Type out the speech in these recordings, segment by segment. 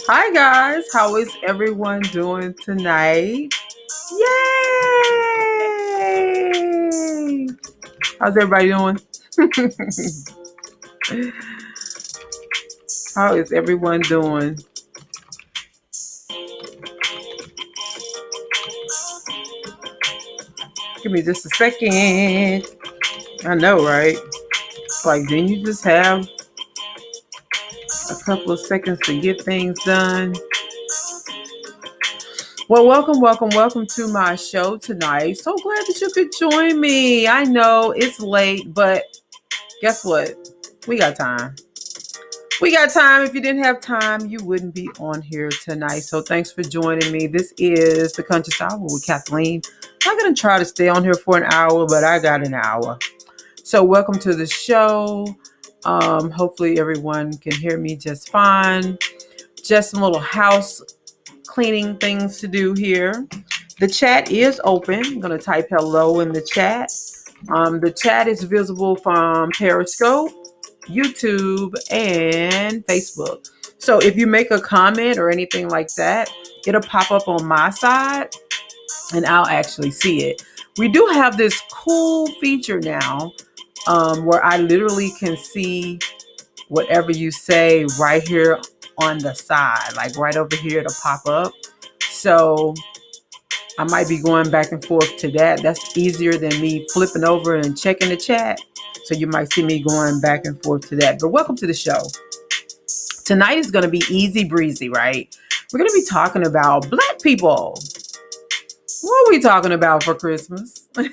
Hi guys, how is everyone doing tonight? Yay! How's everybody doing? How is everyone doing? Give me just a second. I know, right? Like, didn't you just have a couple of seconds to get things done? Well, welcome to my show tonight. So glad that you could join me. I know it's late, but guess what? We got time. We got time. If you didn't have time, you wouldn't be on here tonight. So thanks for joining me. This is the Conscious Hour with Kathleen. I'm going to try to stay on here for an hour, but I got an hour. So welcome to the show. Hopefully everyone can hear me just fine. Just some little house cleaning things to do here. The chat is open. I'm going to type hello in the chat. The chat is visible from Periscope, YouTube, and Facebook. So if you make a comment or anything like that, it'll pop up on my side and I'll actually see it. We do have this cool feature now where I literally can see whatever you say right here on the side, like right over here to pop up. So I might be going back and forth to that. That's easier than me flipping over and checking the chat. So you might see me going back and forth to that. But welcome to the show. Tonight is going to be easy breezy, right? We're going to be talking about Black people. What are we talking about for Christmas? I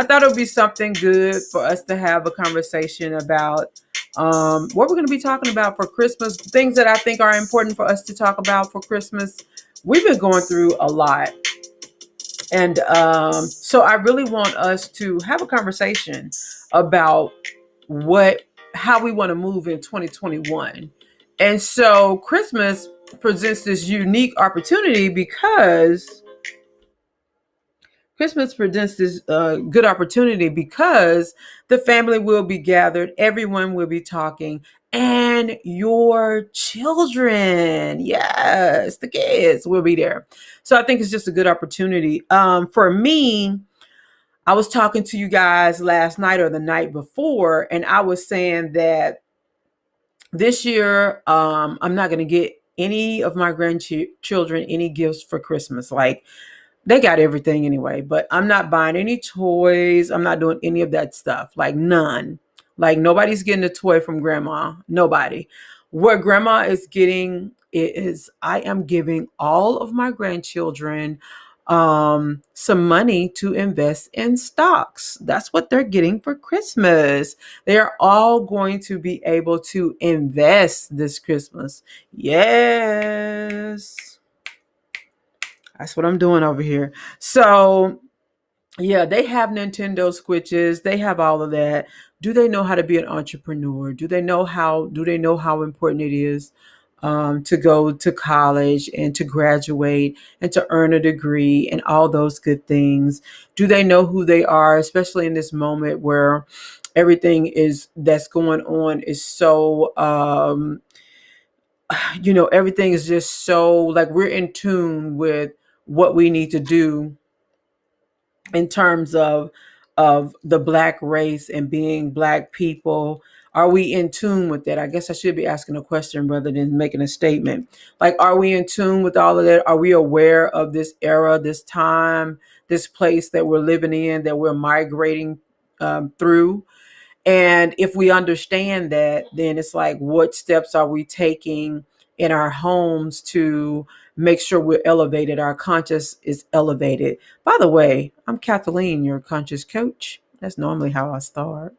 thought it would be something good for us to have a conversation about what we're going to be talking about for Christmas, things that I think are important for us to talk about for Christmas. We've been going through a lot. And so I really want us to have a conversation about how we want to move in 2021. And so Christmas presents this unique opportunity because good opportunity because the family will be gathered, everyone will be talking, and your children, yes, the kids will be there. So I think it's just a good opportunity. For me, I was talking to you guys last night or the night before, and I was saying that this year, I'm not going to get any of my grandchildren any gifts for Christmas. Like, they got everything anyway, but I'm not buying any toys. I'm not doing any of that stuff. Like, none. Like, nobody's getting a toy from grandma. Nobody. What grandma is getting is I am giving all of my grandchildren some money to invest in stocks. That's what they're getting for Christmas. They're all going to be able to invest this Christmas. Yes. That's what I'm doing over here. So, yeah, they have Nintendo Switches. They have all of that. Do they know how to be an entrepreneur? Do they know how important it is to go to college and to graduate and to earn a degree and all those good things? Do they know who they are, especially in this moment where everything is that's going on is so everything is just so, like, we're in tune with what we need to do in terms of the Black race and being Black people. Are we in tune with that? I guess I should be asking a question rather than making a statement. Like, are we in tune with all of that? Are we aware of this era, this time, this place that we're living in, that we're migrating through? And if we understand that, then it's like, what steps are we taking in our homes to make sure we're elevated, our conscious is elevated? By the way, I'm Kathleen, your conscious coach. That's normally how I start.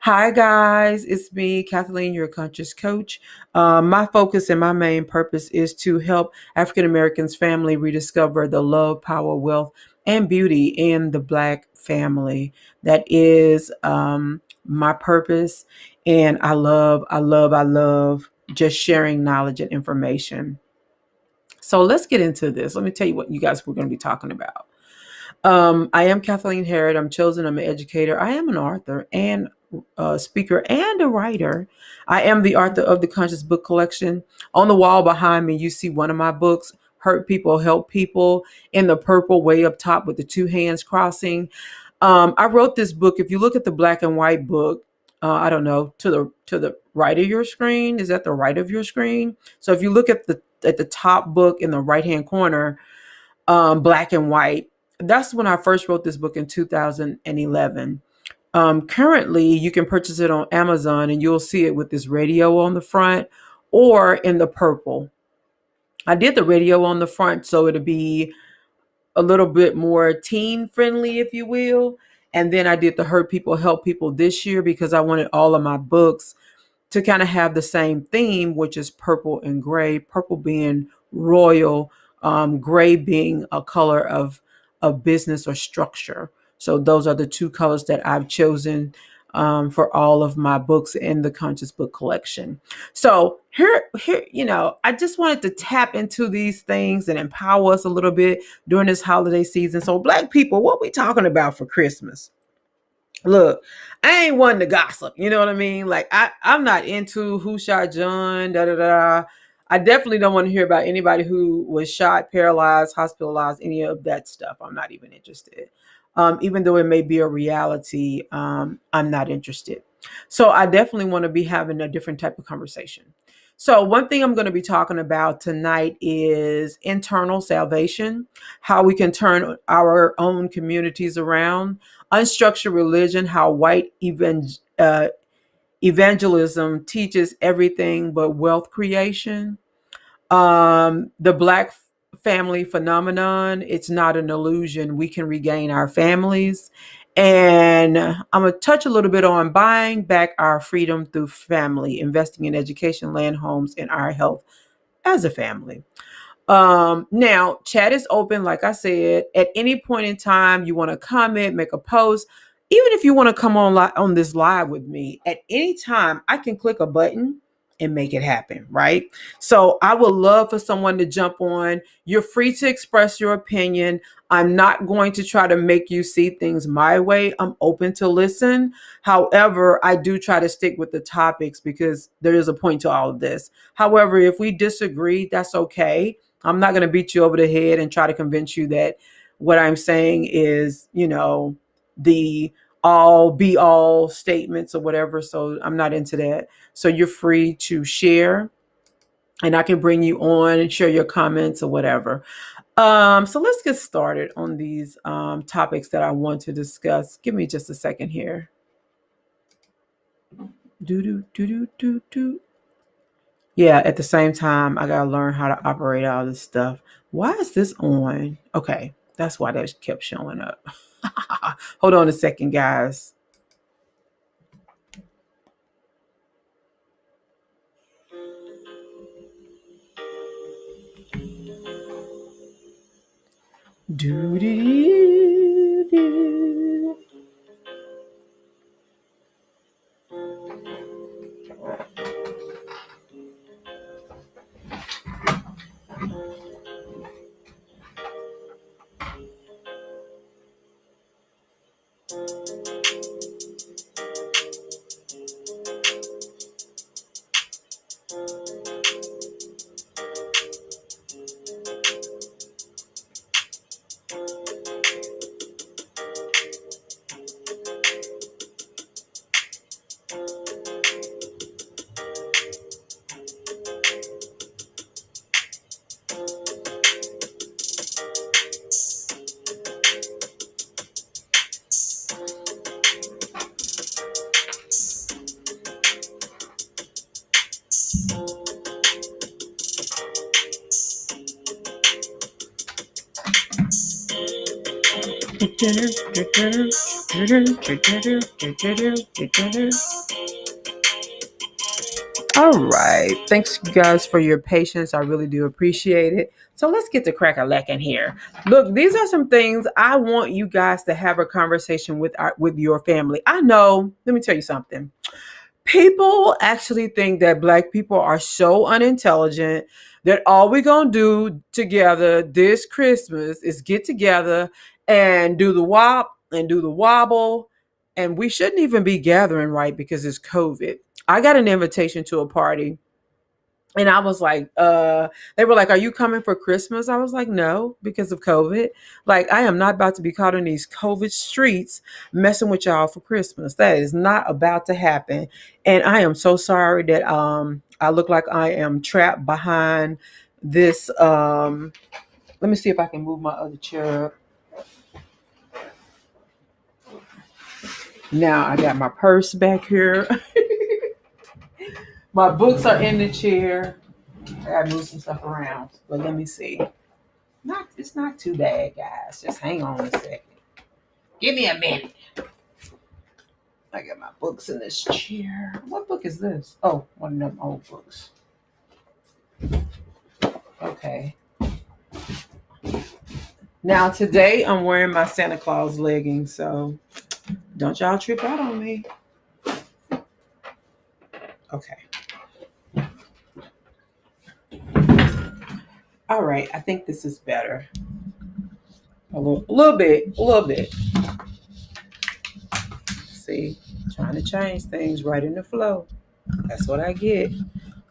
Hi, guys. It's me, Kathleen, your conscious coach. My focus and my main purpose is to help African Americans family rediscover the love, power, wealth, and beauty in the Black family. That is my purpose. And I love just sharing knowledge and information. So let's get into this. Let me tell you what you guys we're going to be talking about. I am Kathleen Harrod. I'm chosen. I'm an educator. I am an author and speaker and a writer. I am the author of the Conscious Book Collection. On the wall behind me, you see one of my books, Hurt People, Help People, in the purple way up top with the two hands crossing. I wrote this book. If you look at the black and white book, I don't know, to the right of your screen. Is that the right of your screen? So if you look at the top book in the right hand corner, black and white, that's when I first wrote this book in 2011. Currently, you can purchase it on Amazon and you'll see it with this radio on the front or in the purple. I did the radio on the front so it'll be a little bit more teen friendly, if you will. And then I did the Hurt People, Help People this year because I wanted all of my books to kind of have the same theme, which is purple and gray, purple being royal, gray being a color of business or structure. So those are the two colors that I've chosen for all of my books in the Conscious Book Collection. So here, I just wanted to tap into these things and empower us a little bit during this holiday season. So, Black people, what we talking about for Christmas? Look, I ain't one to gossip. You know what I mean? Like I'm not into who shot John. Da da da. I definitely don't want to hear about anybody who was shot, paralyzed, hospitalized, any of that stuff. I'm not even interested. Even though it may be a reality, I'm not interested. So I definitely want to be having a different type of conversation. So one thing I'm going to be talking about tonight is internal salvation, how we can turn our own communities around, unstructured religion, how white evangelism teaches everything but wealth creation, the Black family phenomenon. It's not an illusion. We can regain our families. And I'm going to touch a little bit on buying back our freedom through family, investing in education, land, homes, and our health as a family. Now, chat is open, like I said. At any point in time, you want to comment, make a post, even if you want to come on this live with me, at any time, I can click a button and make it happen, right? So I would love for someone to jump on. You're free to express your opinion. I'm not going to try to make you see things my way. I'm open to listen. However, I do try to stick with the topics because there is a point to all of this. However, if we disagree, that's okay. I'm not going to beat you over the head and try to convince you that what I'm saying is, the all be all statements or whatever. So I'm not into that. So you're free to share and I can bring you on and share your comments or whatever. So let's get started on these topics that I want to discuss. Give me just a second here. Yeah, at the same time, I gotta learn how to operate all this stuff. Why is this on? Okay, that's why that kept showing up. Hold on a second, guys. Do do do. All right. Thanks, you guys, for your patience. I really do appreciate it. So let's get to crack-a-lackin' here. Look, these are some things I want you guys to have a conversation with your family. I know. Let me tell you something. People actually think that Black people are so unintelligent that all we're going to do together this Christmas is get together and do the wop and do the wobble and we shouldn't even be gathering, right? Because it's COVID. I got an invitation to a party, and I was like, they were like, "Are you coming for Christmas?" I was like, "No," because of COVID. Like, I am not about to be caught in these COVID streets messing with y'all for Christmas. That is not about to happen. And I am so sorry that I look like I am trapped behind this. Let me see if I can move my other chair up. Now I got my purse back here. My books are in the chair. I gotta move some stuff around. But let me see. It's not too bad, guys. Just hang on a second. Give me a minute. I got my books in this chair. What book is this? Oh, one of them old books. Okay. Now today I'm wearing my Santa Claus leggings, so don't y'all trip out on me. Okay. All right, I think this is better. A little bit. See, trying to change things right in the flow. That's what I get.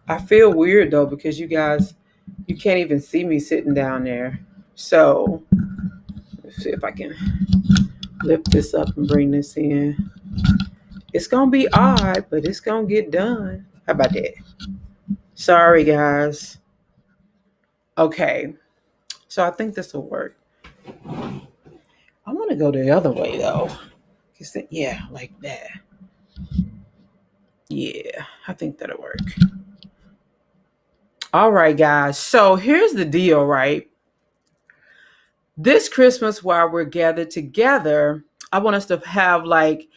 I feel weird though because you guys, you can't even see me sitting down there. So let's see if I can lift this up and bring this in. It's gonna be odd, but it's gonna get done. How about that? Sorry, guys. Okay, so I think this will work. I want to go the other way though. Yeah, like that. Yeah, I think that'll work. All right, guys. So here's the deal, right? This Christmas, while we're gathered together, I want us to have like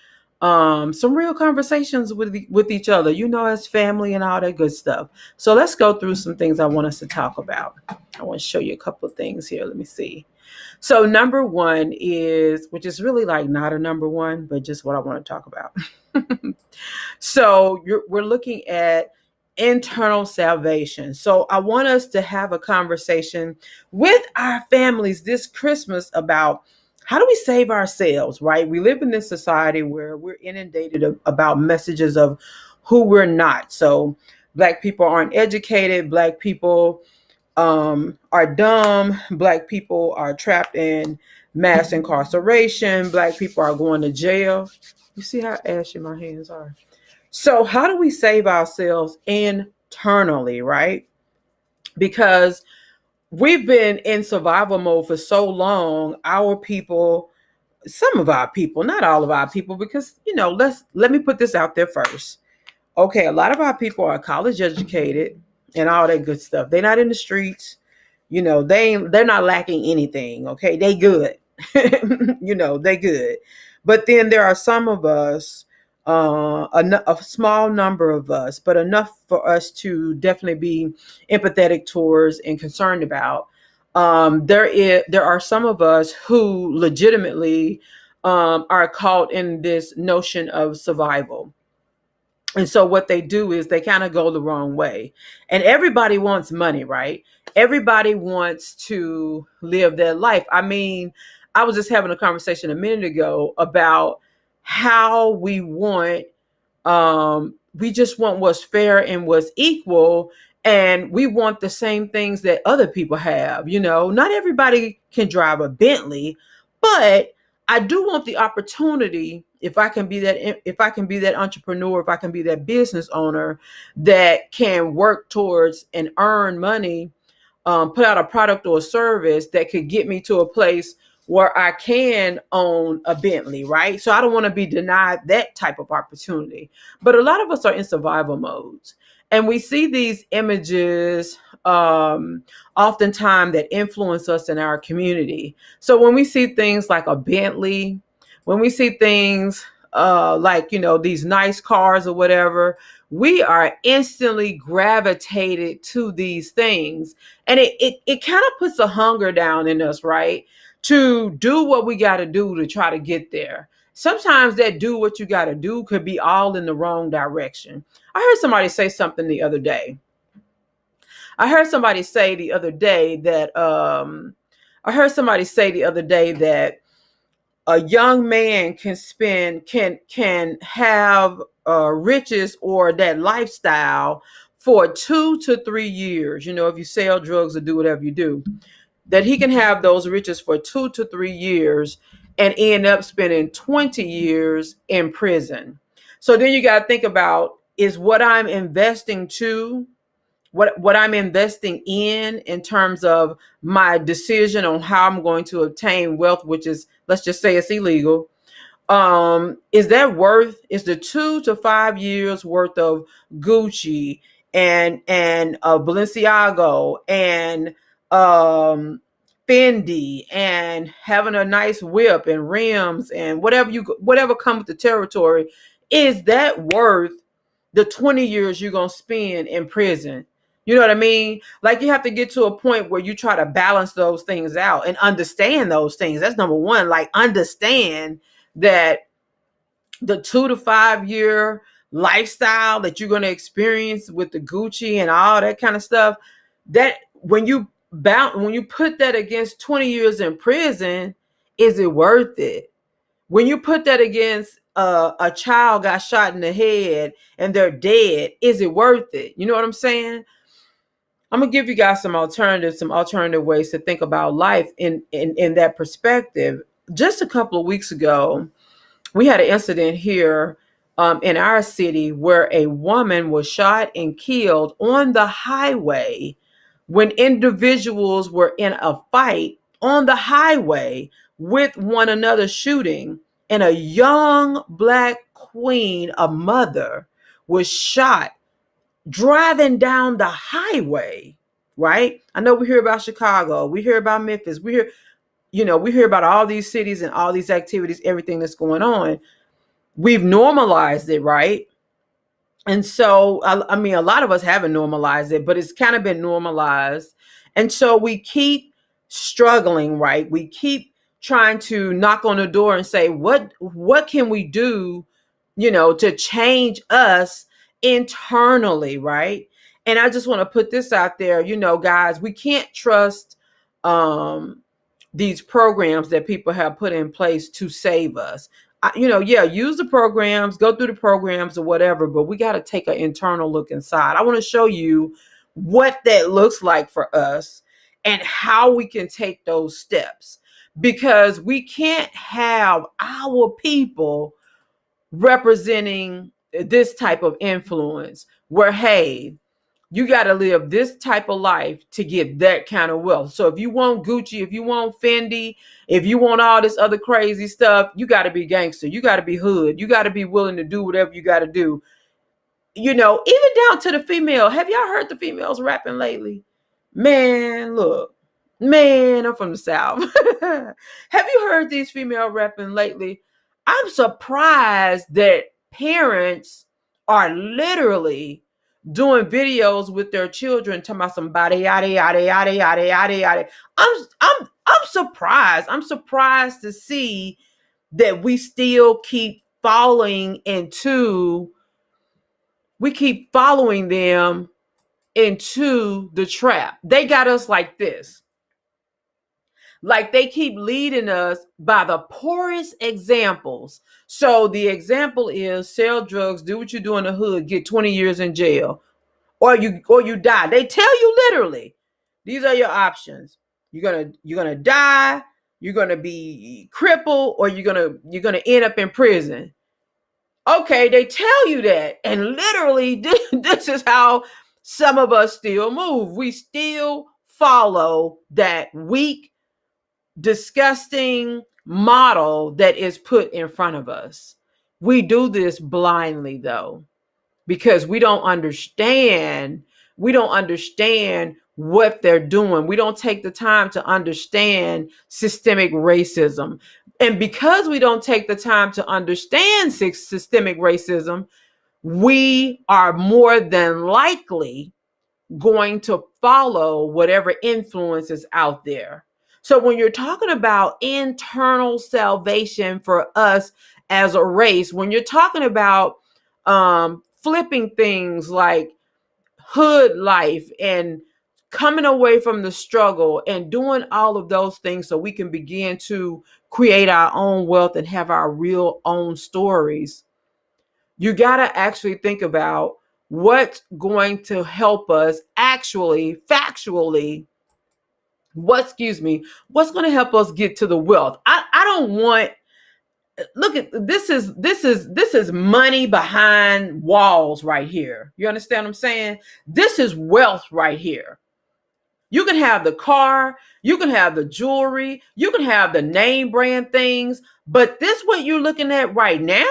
some real conversations with each other, as family and all that good stuff. So let's go through some things I want us to talk about. I want to show you a couple of things here. Let me see. So number one is, which is really like not a number one, but just what I want to talk about. So we're looking at internal salvation. So I want us to have a conversation with our families this Christmas about how do we save ourselves, right? We live in this society where we're inundated about messages of who we're not. So Black people aren't educated. Black people are dumb. Black people are trapped in mass incarceration. Black people are going to jail. You see how ashy my hands are? So how do we save ourselves internally, right? Because we've been in survival mode for so long. Our people, some of our people, not all of our people, because let me put this out there first. Okay, a lot of our people are college educated and all that good stuff. They're not in the streets. They're not lacking anything. Okay, they good. They good. But then there are some of us, a small number of us, but enough for us to definitely be empathetic towards and concerned about. There are some of us who legitimately are caught in this notion of survival. And so what they do is they kind of go the wrong way. And everybody wants money, right? Everybody wants to live their life. I mean, I was just having a conversation a minute ago about how we just want what's fair and what's equal. And we want the same things that other people have. Not everybody can drive a Bentley, but I do want the opportunity, if I can be that entrepreneur, if I can be that business owner that can work towards and earn money, put out a product or a service that could get me to a place where I can own a Bentley, right? So I don't want to be denied that type of opportunity. But a lot of us are in survival modes. And we see these images oftentimes that influence us in our community. So when we see things like a Bentley, when we see things like, these nice cars or whatever, we are instantly gravitated to these things. And it kind of puts a hunger down in us, right? To do what we got to do to try to get there. Sometimes that do what you got to do could be all in the wrong direction. I heard somebody say something the other day. I heard somebody say the other day that a young man can have riches or that lifestyle for 2 to 3 years. If you sell drugs or do whatever you do, that he can have those riches for 2 to 3 years and end up spending 20 years in prison. So then you got to think about, is what I'm investing to, what I'm investing in terms of my decision on how I'm going to obtain wealth, which is, let's just say it's illegal. Is the 2 to 5 years worth of Gucci and Balenciaga and Fendi and having a nice whip and rims and whatever comes with the territory, is that worth the 20 years you're going to spend in prison? You know what I mean? Like, you have to get to a point where you try to balance those things out and understand those things. That's number one. Like, understand that the 2 to 5 year lifestyle that you're going to experience with the Gucci and all that kind of stuff, that when you put that against 20 years in prison, is it worth it? When you put that against a child got shot in the head and they're dead, is it worth it? You know what I'm saying? I'm gonna give you guys some alternative ways to think about life in that perspective. Just a couple of weeks ago, we had an incident here in our city where a woman was shot and killed on the highway when individuals were in a fight on the highway with one another, shooting, and a young Black queen, a mother, was shot driving down the highway, right? I know we hear about Chicago, we hear about Memphis, we hear about all these cities and all these activities, everything that's going on. We've normalized it, right? And so, I mean, a lot of us haven't normalized it, but it's kind of been normalized. And so we keep struggling, right? We keep trying to knock on the door and say, what can we do, to change us internally, right? And I just want to put this out there, guys, we can't trust these programs that people have put in place to save us. Use the programs, go through the programs or whatever, but we got to take an internal look inside. I want to show you what that looks like for us and how we can take those steps, because we can't have our people representing this type of influence where, hey, you got to live this type of life to get that kind of wealth. So if you want Gucci, if you want Fendi, if you want all this other crazy stuff, you got to be gangster. You got to be hood. You got to be willing to do whatever you got to do. Even down to the female. Have y'all heard the females rapping lately? Man, look. Man, I'm from the South. Have you heard these female rapping lately? I'm surprised that parents are literally doing videos with their children talking about somebody yada yada yada yada yada yada. I'm surprised. I'm surprised to see that we still keep following them into the trap. They got us like this. Like, they keep leading us by the poorest examples. So the example is sell drugs, do what you do in the hood, get 20 years in jail, or you die. They tell you literally, these are your options. You're gonna die, you're gonna be crippled, or you're gonna end up in prison. Okay, they tell you that, and literally this is how some of us still move. We still follow that weak, disgusting model that is put in front of us. We do this blindly, though, because we don't understand what they're doing. We don't take the time to understand systemic racism. And because we don't take the time to understand systemic racism, we are more than likely going to follow whatever influence is out there. So when you're talking about internal salvation for us as a race, when you're talking about flipping things like hood life and coming away from the struggle and doing all of those things so we can begin to create our own wealth and have our real own stories, you got to actually think about what's going to help us actually, factually, what's going to help us get to the wealth. I don't want, look at this is money behind walls right here. You understand what I'm saying? This is wealth right here. You can have the car, you can have the jewelry, you can have the name brand things, but this what you're looking at right now,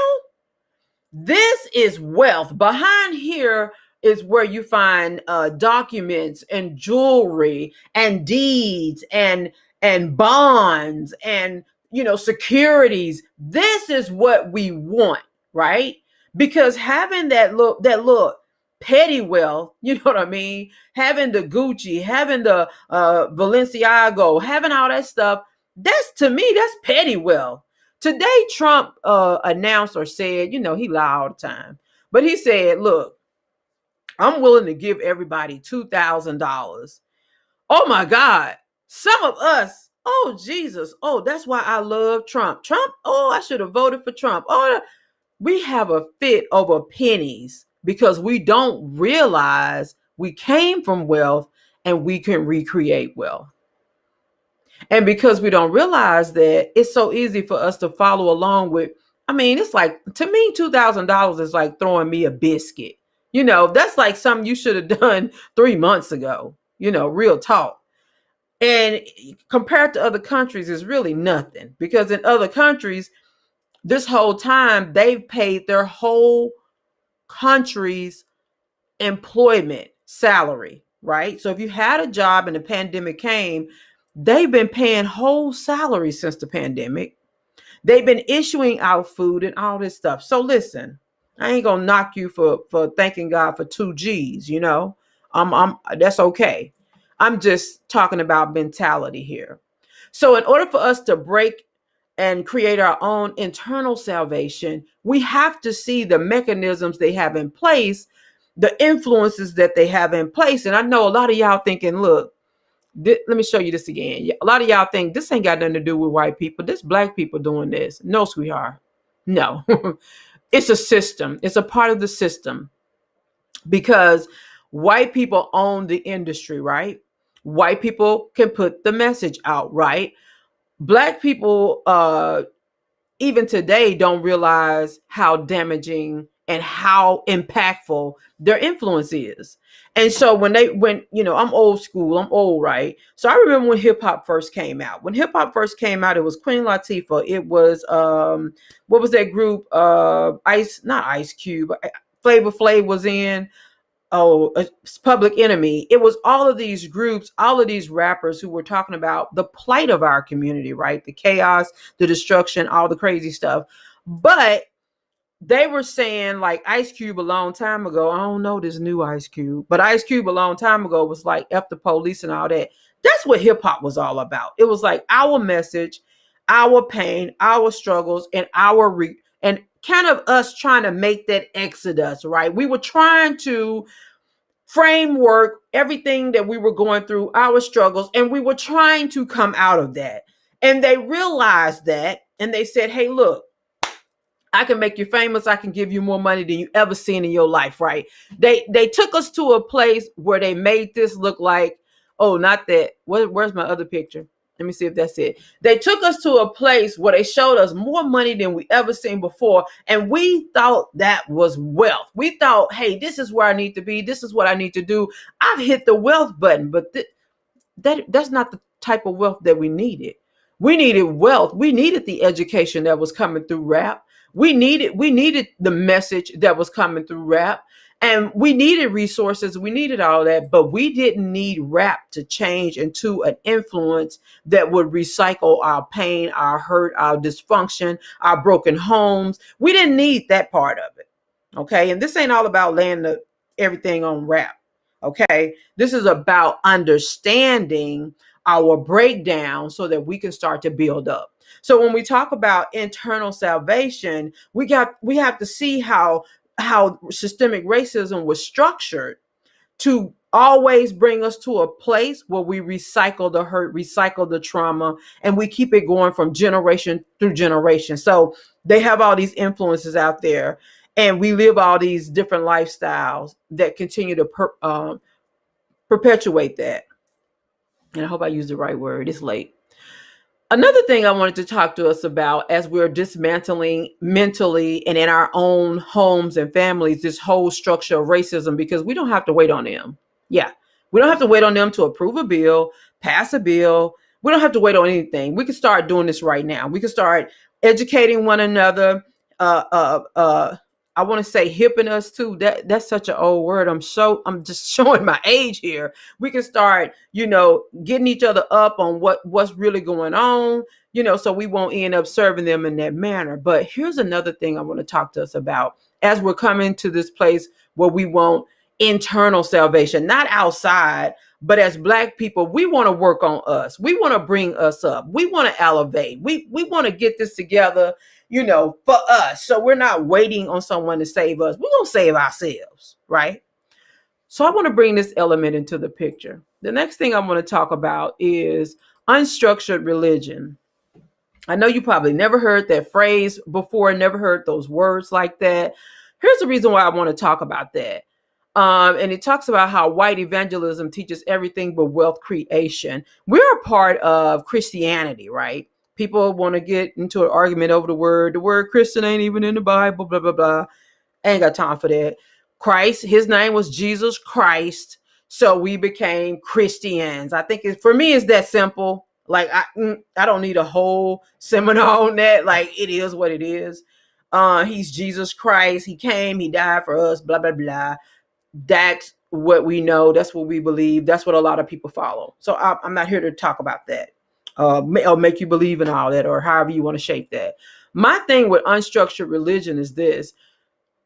this is wealth. Behind here is where you find documents and jewelry and deeds and bonds and securities. This is what we want, right? Because having that look petty wealth, you know what I mean? Having the Gucci, having the Balenciaga, having all that stuff, that's, to me, that's petty wealth. Today, Trump announced or said, he lie all the time, but he said, look, I'm willing to give everybody $2,000. Oh my God. Some of us, oh Jesus, oh, that's why I love Trump. Trump, oh, I should have voted for Trump. Oh, we have a fit over pennies because we don't realize we came from wealth and we can recreate wealth. And because we don't realize that, it's so easy for us to follow along with, it's like, to me, $2,000 is like throwing me a biscuit. That's like something you should have done 3 months ago, real talk. And compared to other countries, it's really nothing, because in other countries, this whole time, they've paid their whole country's employment salary, right? So if you had a job and the pandemic came, they've been paying whole salaries since the pandemic. They've been issuing out food and all this stuff. So listen, I ain't gonna knock you for thanking God for 2 G's, I'm that's okay. I'm just talking about mentality here. So in order for us to break and create our own internal salvation, we have to see the mechanisms they have in place, the influences that they have in place. And I know a lot of y'all thinking, look, let me show you this again. A lot of y'all think this ain't got nothing to do with white people. This black people doing this. No, sweetheart. No. It's a system. It's a part of the system, because white people own the industry, right? White people can put the message out, right? Black people, even today, don't realize how damaging and how impactful their influence is. And so when I'm old school, I'm old, right? So I remember when hip hop first came out. When hip hop first came out, it was Queen Latifah. It was what was that group? Not Ice Cube. Flavor Flav was in. Public Enemy. It was all of these groups, all of these rappers who were talking about the plight of our community, right? The chaos, the destruction, all the crazy stuff. But they were saying, like Ice Cube a long time ago, I don't know this new Ice Cube, but Ice Cube a long time ago was like F the police and all that. That's what hip hop was all about. It was like our message, our pain, our struggles, and and kind of us trying to make that exodus, right? We were trying to framework everything that we were going through, our struggles, and we were trying to come out of that. And they realized that, and they said, hey, look, I can make you famous. I can give you more money than you ever seen in your life, right? They took us to a place where they made this look like, oh, not that. Where's my other picture? Let me see if that's it. They took us to a place where they showed us more money than we ever seen before. And we thought that was wealth. We thought, hey, this is where I need to be. This is what I need to do. I've hit the wealth button, but that's not the type of wealth that we needed. We needed wealth. We needed the education that was coming through rap. We needed the message that was coming through rap. And we needed resources. We needed all that, but we didn't need rap to change into an influence that would recycle our pain, our hurt, our dysfunction, our broken homes. We didn't need that part of it. Okay. And this ain't all about laying everything on rap. Okay. This is about understanding our breakdown so that we can start to build up. So when we talk about internal salvation, we have to see how systemic racism was structured to always bring us to a place where we recycle the hurt, recycle the trauma, and we keep it going from generation through generation. So they have all these influences out there, and we live all these different lifestyles that continue to perpetuate that. And I hope I used the right word. It's late. Another thing I wanted to talk to us about as we're dismantling mentally and in our own homes and families this whole structure of racism, because we don't have to wait on them. Yeah, we don't have to wait on them to approve a bill, pass a bill. We don't have to wait on anything. We can start doing this right now. We can start educating one another. Uh, uh, uh, I want to say hipping us too. That's such an old word. I'm just showing my age here. We can start, getting each other up on what's really going on, so we won't end up serving them in that manner. But here's another thing I want to talk to us about as we're coming to this place where we want internal salvation, not outside, but as Black people, we want to work on us. We want to bring us up. We want to elevate. We want to get this together, for us. So we're not waiting on someone to save us. We're going to save ourselves, right? So I want to bring this element into the picture. The next thing I want to talk about is unstructured religion. I know you probably never heard that phrase before, never heard those words like that. Here's the reason why I want to talk about that. And it talks about how white evangelism teaches everything but wealth creation. We're a part of Christianity, right? People want to get into an argument over the word. The word Christian ain't even in the Bible, blah, blah, blah. Ain't got time for that. Christ, his name was Jesus Christ. So we became Christians. I think for me, it's that simple. Like, I don't need a whole seminar on that. Like, it is what it is. He's Jesus Christ. He came, he died for us, blah, blah, blah. That's what we know. That's what we believe. That's what a lot of people follow. So I'm not here to talk about that. Or make you believe in all that, or however you want to shape that. My thing with unstructured religion is this.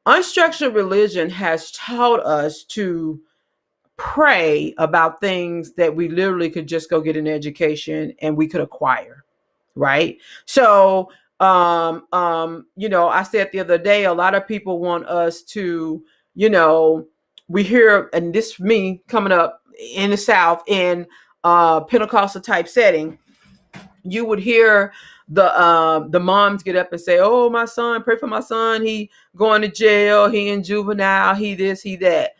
Unstructured religion has taught us to pray about things that we literally could just go get an education and we could acquire, right? So, I said the other day, a lot of people want us to, we hear, and this me coming up in the South in Pentecostal type setting, you would hear the moms get up and say, "Oh, my son, pray for my son. He going to jail. He in juvenile. He this, he that."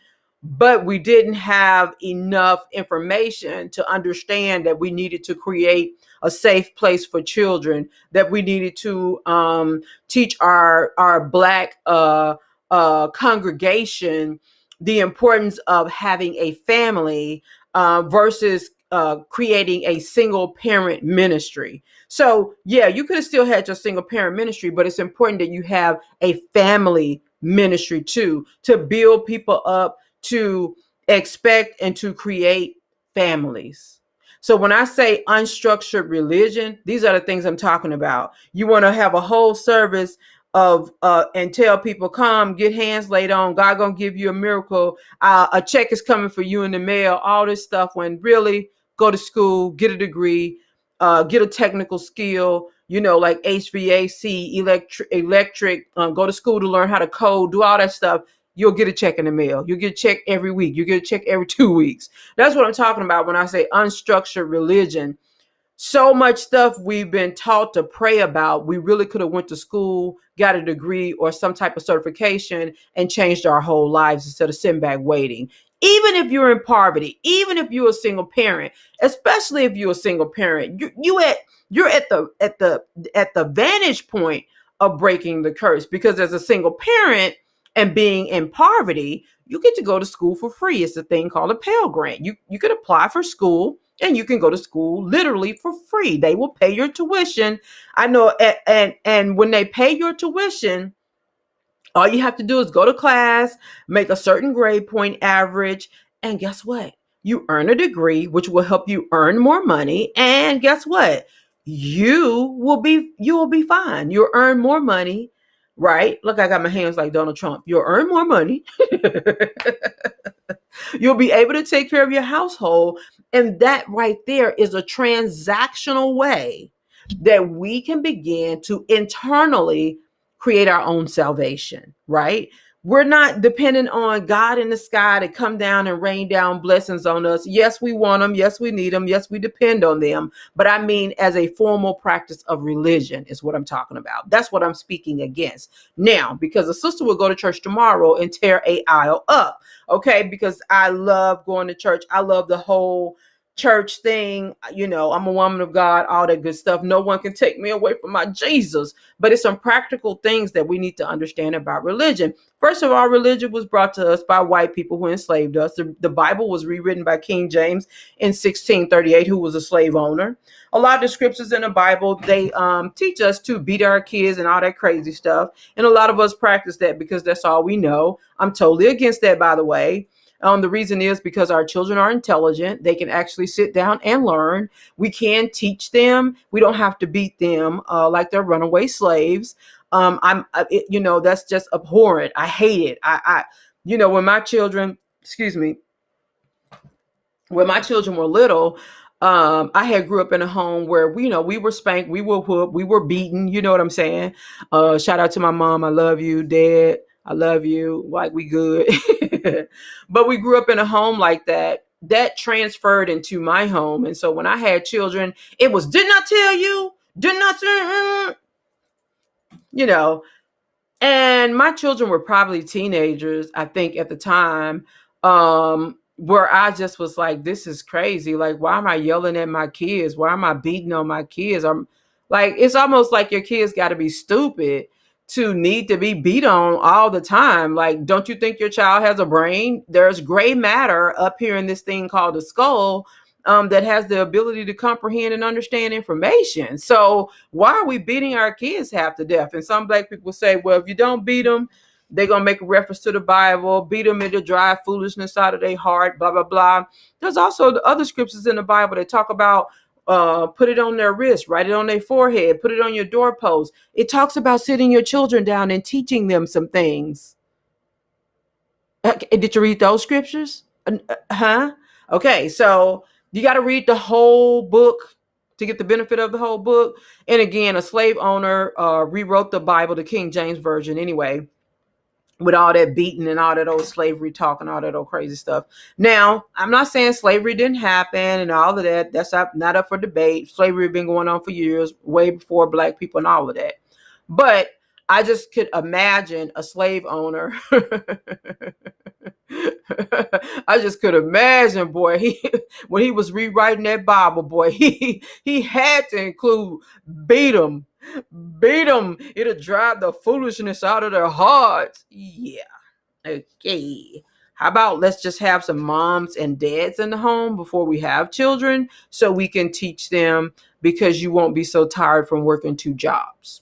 But we didn't have enough information to understand that we needed to create a safe place for children, that we needed to teach our Black congregation the importance of having a family versus creating a single parent ministry. So yeah, you could have still had your single parent ministry, but it's important that you have a family ministry too, to build people up, to expect and to create families. So when I say unstructured religion, these are the things I'm talking about. You want to have a whole service of and tell people, come get hands laid on, God gonna give you a miracle, a check is coming for you in the mail, all this stuff, when really go to school, get a degree, get a technical skill, like HVAC, electric, go to school to learn how to code, do all that stuff. You'll get a check in the mail. You get a check every week. You get a check every 2 weeks. That's what I'm talking about when I say unstructured religion. So much stuff we've been taught to pray about, we really could have went to school, got a degree or some type of certification, and changed our whole lives instead of sitting back waiting. Even if you're in poverty, even if you're a single parent, especially if you're a single parent, you're at the vantage point of breaking the curse, because as a single parent and being in poverty, you get to go to school for free. It's a thing called a Pell Grant. You could apply for school and you can go to school literally for free. They will pay your tuition. I know, and when they pay your tuition, all you have to do is go to class, make a certain grade point average, and guess what? You earn a degree, which will help you earn more money. And guess what? You will be fine. You'll earn more money, right? Look, I got my hands like Donald Trump. You'll earn more money. You'll be able to take care of your household. And that right there is a transactional way that we can begin to internally create our own salvation, right? We're not dependent on God in the sky to come down and rain down blessings on us. Yes, we want them. Yes, we need them. Yes, we depend on them. But I mean, as a formal practice of religion is what I'm talking about. That's what I'm speaking against. Now, because a sister will go to church tomorrow and tear a aisle up. Okay. Because I love going to church. I love the whole church thing. You know, I'm a woman of God, all that good stuff. No one can take me away from my Jesus. But it's some practical things that we need to understand about religion. First of all, religion was brought to us by white people who enslaved us. The Bible was rewritten by King James in 1638, who was a slave owner. A lot of the scriptures in the Bible, they teach us to beat our kids and all that crazy stuff. And a lot of us practice that because that's all we know. I'm totally against that, by the way. The reason is because our children are intelligent. They can actually sit down and learn. We can teach them. We don't have to beat them like they're runaway slaves. That's just abhorrent. I hate it. When my children, when my children were little, I had grew up in a home where we were spanked, we were whooped, we were beaten. You know what I'm saying? Shout out to my mom. I love you, Dad. I love you. Like, we good. But we grew up in a home like that. That transferred into my home. And so when I had children, it was, didn't I tell you? Didn't I say, and my children were probably teenagers, I think, at the time, where I just was like, this is crazy. Like, why am I yelling at my kids? Why am I beating on my kids? I'm like, it's almost like your kids got to be stupid to need to be beat on all the time. Like, don't you think your child has a brain? There's gray matter up here in this thing called the skull, that has the ability to comprehend and understand information. So why are we beating our kids half to death? And some black people say, well, if you don't beat them, they're going to make a reference to the Bible, beat them into drive foolishness out of their heart, blah, blah, blah. There's also the other scriptures in the Bible that talk about put it on their wrist, write it on their forehead, put it on your doorpost. It talks about sitting your children down and teaching them some things. Did you read those scriptures? Huh? Okay, so you got to read the whole book to get the benefit of the whole book. And again, a slave owner rewrote the Bible, the King James Version anyway, with all that beating and all that old slavery talk and all that old crazy stuff. Now, I'm not saying slavery didn't happen and all of that. That's not up for debate. Slavery had been going on for years, way before black people and all of that. But I just could imagine a slave owner. I just could imagine, boy, when he was rewriting that Bible, boy, he had to include beat them. It'll drive the foolishness out of their hearts. Yeah. Okay. How about let's just have some moms and dads in the home before we have children so we can teach them, because you won't be so tired from working 2 jobs.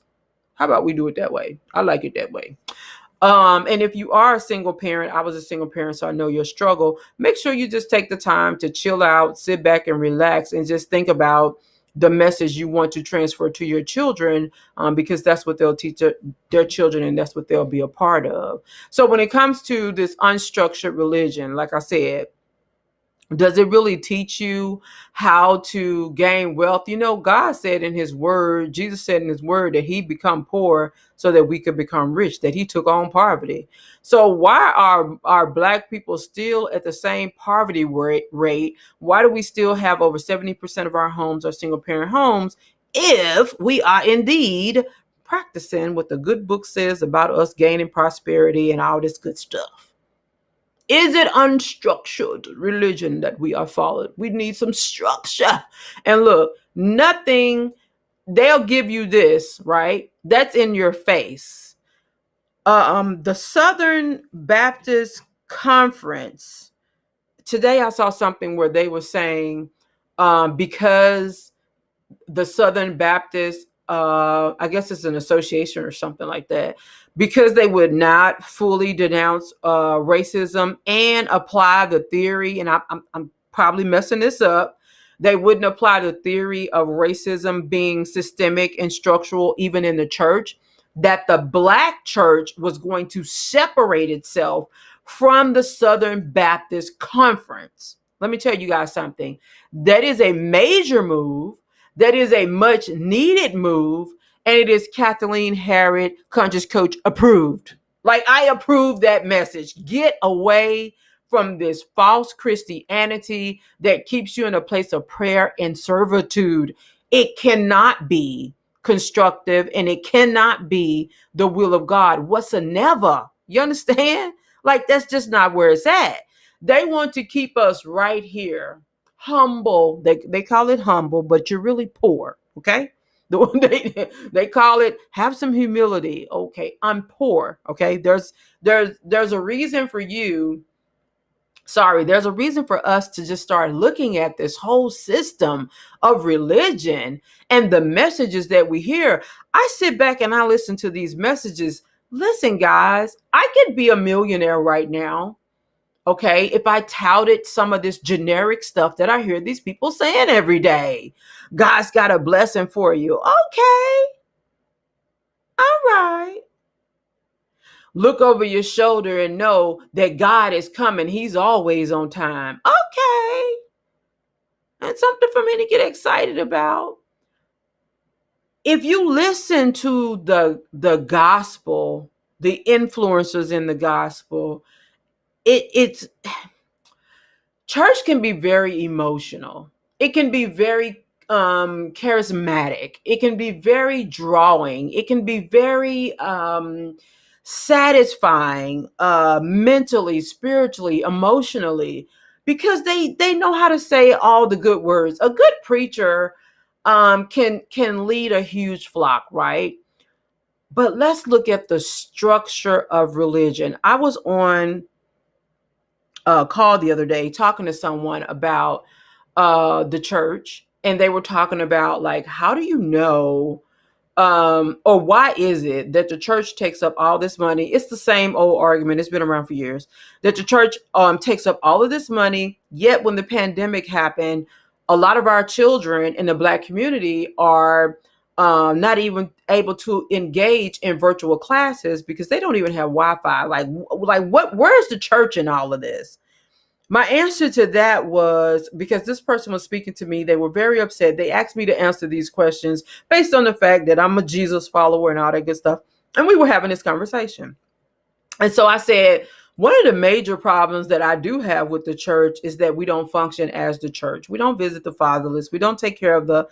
How about we do it that way? I like it that way. And if you are a single parent, I was a single parent, so I know your struggle. Make sure you just take the time to chill out, sit back and relax, and just think about the message you want to transfer to your children, because that's what they'll teach their children, and that's what they'll be a part of. So when it comes to this unstructured religion, like I said, does it really teach you how to gain wealth? God said in his word, Jesus said in his word, that he become poor so that we could become rich, that he took on poverty. So why are our black people still at the same poverty rate? Why do we still have over 70% of our homes are single parent homes if we are indeed practicing what the good book says about us gaining prosperity and all this good stuff? Is it unstructured religion that we are following? We need some structure. And look, they'll give you this, right? That's in your face. The Southern Baptist Conference, today I saw something where they were saying, because the Southern Baptist, I guess it's an association or something like that, because they would not fully denounce racism and apply the theory, and I'm probably messing this up, they wouldn't apply the theory of racism being systemic and structural even in the church, that the black church was going to separate itself from the Southern Baptist Conference. Let me tell you guys something. That is a major move. That is a much needed move. And it is Kathleen Harrod, conscious coach approved. Like, I approve that message. Get away from this false Christianity that keeps you in a place of prayer and servitude. It cannot be constructive, and it cannot be the will of God whatsoever. You understand? Like, that's just not where it's at. They want to keep us right here, humble. They call it humble, but you're really poor. Okay. They call it have some humility. Okay, I'm poor. Okay, there's a reason for you. Sorry, there's a reason for us to just start looking at this whole system of religion and the messages that we hear. I sit back and I listen to these messages. Listen, guys, I could be a millionaire right now. Okay, if I touted some of this generic stuff that I hear these people saying every day. God's got a blessing for you. Okay, all right. Look over your shoulder and know that God is coming. He's always on time. Okay. And something for me to get excited about. If you listen to the gospel, the influencers in the gospel, it's church can be very emotional. It can be very charismatic. It can be very drawing. It can be very satisfying mentally, spiritually, emotionally, because they know how to say all the good words. A good preacher can lead a huge flock, right? But let's look at the structure of religion. I was on a call the other day talking to someone about the church, and they were talking about, like, how do you know or why is it that the church takes up all this money? It's the same old argument. It's been around for years, that the church takes up all of this money, yet when the pandemic happened, a lot of our children in the Black community are not even able to engage in virtual classes because they don't even have Wi-Fi. Like what? Where's the church in all of this? My answer to that was, because this person was speaking to me, they were very upset. They asked me to answer these questions based on the fact that I'm a Jesus follower and all that good stuff. And we were having this conversation. And so I said, one of the major problems that I do have with the church is that we don't function as the church. We don't visit the fatherless. We don't take care of the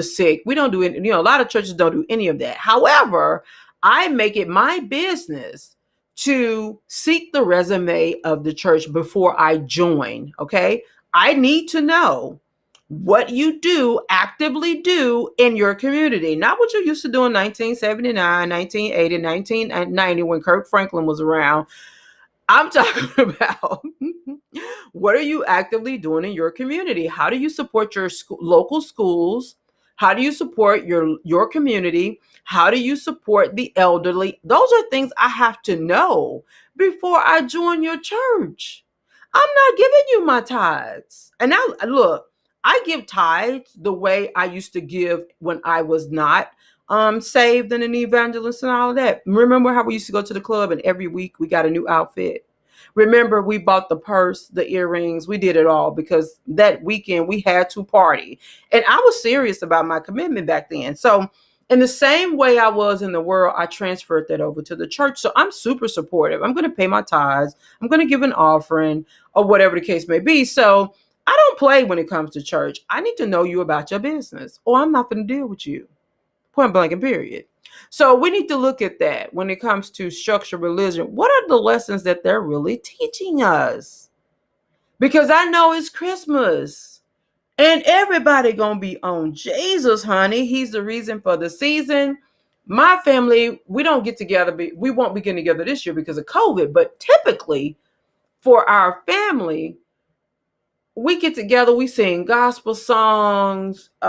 sick. We don't do it. A lot of churches don't do any of that. However, I make it my business to seek the resume of the church before I join. Okay. I need to know what you actively do in your community, not what you used to do in 1979, 1980, 1990 when Kirk Franklin was around. I'm talking about what are you actively doing in your community? How do you support your local schools? How do you support your community? How do you support the elderly? Those are things I have to know before I join your church. I'm not giving you my tithes. And now, look, I give tithes the way I used to give when I was not saved and an evangelist and all of that. Remember how we used to go to the club and every week we got a new outfit? Remember, we bought the purse, the earrings, we did it all because that weekend we had to party. And I was serious about my commitment back then. So in the same way I was in the world, I transferred that over to the church. So I'm super supportive. I'm going to pay my tithes. I'm going to give an offering or whatever the case may be. So I don't play when it comes to church. I need to know you about your business, or I'm not going to deal with you. Point blank and period. So we need to look at that when it comes to structured religion. What are the lessons that they're really teaching us? Because I know it's Christmas and everybody gonna be on Jesus, honey. He's the reason for the season. My family, we don't get together. We won't be getting together this year because of COVID. But typically for our family, we get together, we sing gospel songs, we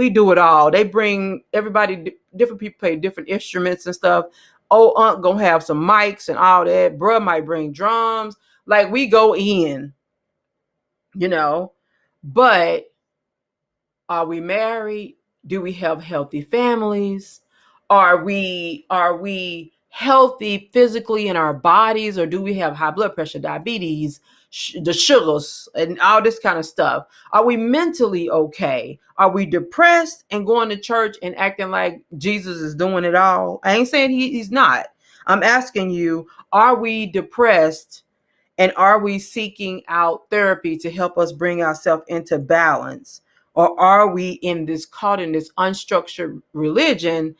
do it all. They bring everybody, different people play different instruments and stuff. Old aunt gonna have some mics and all that. Bruh might bring drums. Like, we go in, but are we married? Do we have healthy families? Are we healthy physically in our bodies, or do we have high blood pressure, diabetes, the sugars and all this kind of stuff? Are we mentally okay? Are we depressed and going to church and acting like Jesus is doing it all? I ain't saying he's not. I'm asking you, are we depressed and are we seeking out therapy to help us bring ourselves into balance? Or are we caught in this unstructured religion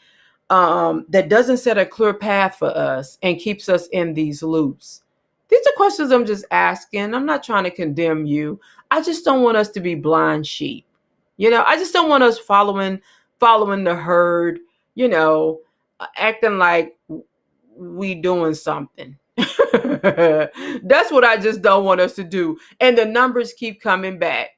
that doesn't set a clear path for us and keeps us in these loops? These are questions I'm just asking. I'm not trying to condemn you. I just don't want us to be blind sheep. I just don't want us following the herd, acting like we doing something. That's what I just don't want us to do. And the numbers keep coming back.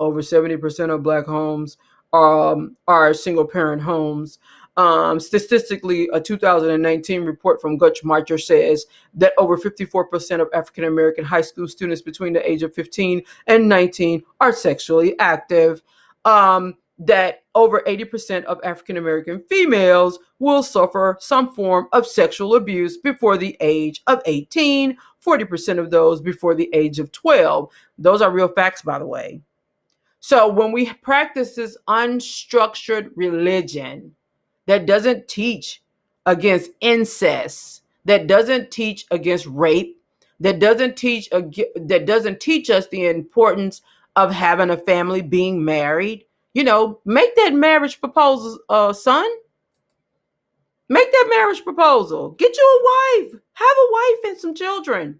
Over 70% of Black homes are single parent homes. Statistically, a 2019 report from Guttmacher says that over 54% of African American high school students between the age of 15 and 19 are sexually active. That over 80% of African American females will suffer some form of sexual abuse before the age of 18, 40% of those before the age of 12. Those are real facts, by the way. So when we practice this unstructured religion that doesn't teach against incest, that doesn't teach against rape, that doesn't teach us the importance of having a family, being married, make that marriage proposal, son. Make that marriage proposal. Get you a wife. Have a wife and some children.